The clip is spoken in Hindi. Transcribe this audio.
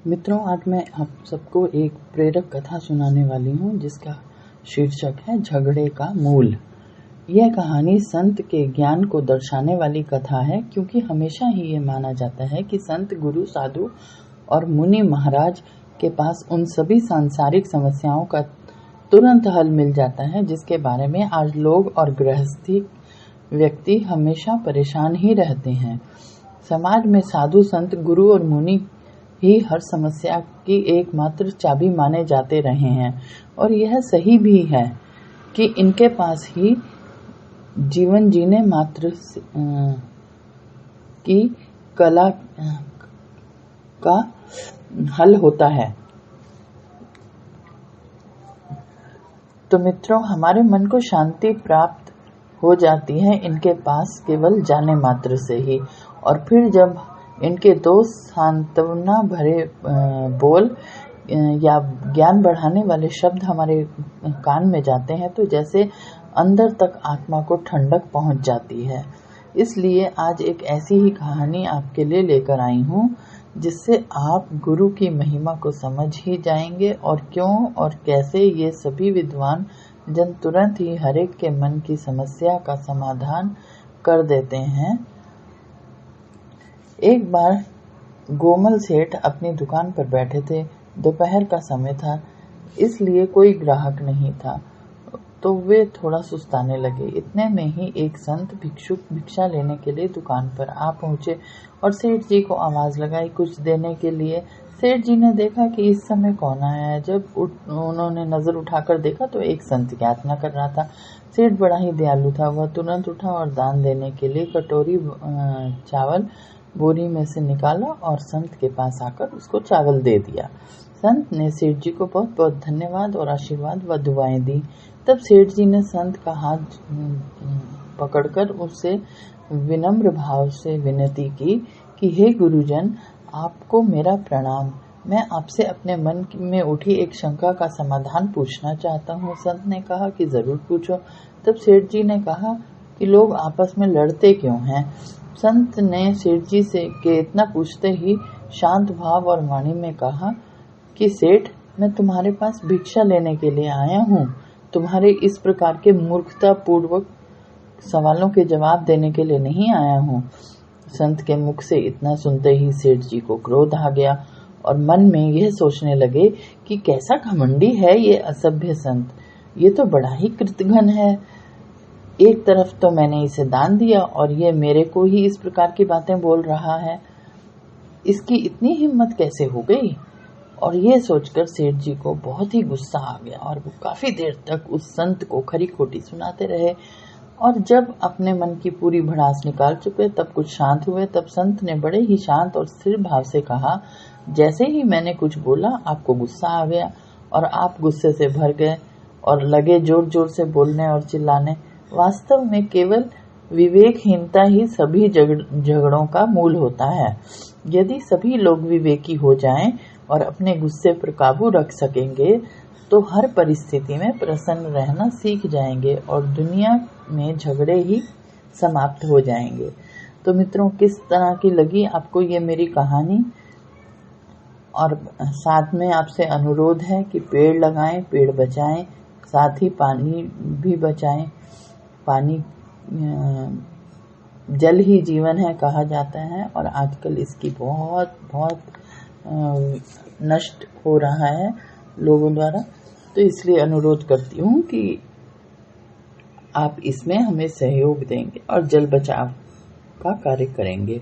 मित्रों, आज मैं आप सबको एक प्रेरक कथा सुनाने वाली हूँ जिसका शीर्षक है झगड़े का मूल। यह कहानी संत के ज्ञान को दर्शाने वाली कथा है, क्योंकि हमेशा ही ये माना जाता है कि संत, गुरु, साधु और मुनि महाराज के पास उन सभी सांसारिक समस्याओं का तुरंत हल मिल जाता है जिसके बारे में आज लोग और गृहस्थी व्यक्ति हमेशा परेशान ही रहते हैं। समाज में साधु, संत, गुरु और मुनि ही हर समस्या की एकमात्र चाबी माने जाते रहे हैं, और यह सही भी है कि इनके पास ही जीवन जीने मात्र की कला का हल होता है। तो मित्रों, हमारे मन को शांति प्राप्त हो जाती है इनके पास केवल जाने मात्र से ही, और फिर जब इनके दो सांत्वना भरे बोल या ज्ञान बढ़ाने वाले शब्द हमारे कान में जाते हैं तो जैसे अंदर तक आत्मा को ठंडक पहुंच जाती है। इसलिए आज एक ऐसी ही कहानी आपके लिए लेकर आई हूँ जिससे आप गुरु की महिमा को समझ ही जाएंगे और क्यों और कैसे ये सभी विद्वान जन तुरंत ही हरेक के मन की समस्या का समाधान कर देते हैं। एक बार गोमल सेठ अपनी दुकान पर बैठे थे। दोपहर का समय था, इसलिए कोई ग्राहक नहीं था, तो वे थोड़ा सुस्ताने लगे। इतने में ही एक संत भिक्षुक भिक्षा लेने के लिए दुकान पर आ पहुंचे और सेठ जी को आवाज लगाई कुछ देने के लिए। सेठ जी ने देखा कि इस समय कौन आया है। जब उन्होंने नजर उठाकर देखा तो एक संत याचना कर रहा था। सेठ बड़ा ही दयालु था। वह तुरंत उठा और दान देने के लिए कटोरी चावल बोरी में से निकाला और संत के पास आकर उसको चावल दे दिया। संत ने सेठ जी को बहुत बहुत धन्यवाद और आशीर्वाद व दुआएं दी। तब सेठ जी ने संत का हाथ पकड़कर उससे विनम्र भाव से विनती की कि हे गुरुजन, आपको मेरा प्रणाम। मैं आपसे अपने मन में उठी एक शंका का समाधान पूछना चाहता हूँ। संत ने कहा कि जरूर पूछो। तब सेठ जी ने कहा कि लोग आपस में लड़ते क्यों हैं? संत ने सेठ जी से के इतना पूछते ही शांत भाव और वाणी में कहा कि सेठ, मैं तुम्हारे पास भिक्षा लेने के लिए आया हूँ, तुम्हारे इस प्रकार के मूर्खता पूर्वक सवालों के जवाब देने के लिए नहीं आया हूँ। संत के मुख से इतना सुनते ही सेठ जी को क्रोध आ गया और मन में यह सोचने लगे कि कैसा घमंडी है ये असभ्य संत, ये तो बड़ा ही कृतघ्न है। एक तरफ तो मैंने इसे दान दिया और ये मेरे को ही इस प्रकार की बातें बोल रहा है, इसकी इतनी हिम्मत कैसे हो गई? और ये सोचकर सेठ जी को बहुत ही गुस्सा आ गया और वो काफी देर तक उस संत को खरी खोटी सुनाते रहे। और जब अपने मन की पूरी भड़ास निकाल चुके, तब कुछ शांत हुए। तब संत ने बड़े ही शांत और स्थिर भाव से कहा, जैसे ही मैंने कुछ बोला आपको गुस्सा आ गया और आप गुस्से से भर गए और लगे जोर जोर से बोलने और चिल्लाने। वास्तव में केवल विवेकहीनता ही सभी झगड़ों का मूल होता है। यदि सभी लोग विवेकी हो जाएं और अपने गुस्से पर काबू रख सकेंगे तो हर परिस्थिति में प्रसन्न रहना सीख जाएंगे और दुनिया में झगड़े ही समाप्त हो जाएंगे। तो मित्रों, किस तरह की लगी आपको ये मेरी कहानी? और साथ में आपसे अनुरोध है कि पेड़ लगाएं, पेड़ बचाएं, साथ ही पानी भी बचाएं। पानी जल ही जीवन है कहा जाता है, और आजकल इसकी बहुत नष्ट हो रहा है लोगों द्वारा। तो इसलिए अनुरोध करती हूँ कि आप इसमें हमें सहयोग देंगे और जल बचाव का कार्य करेंगे।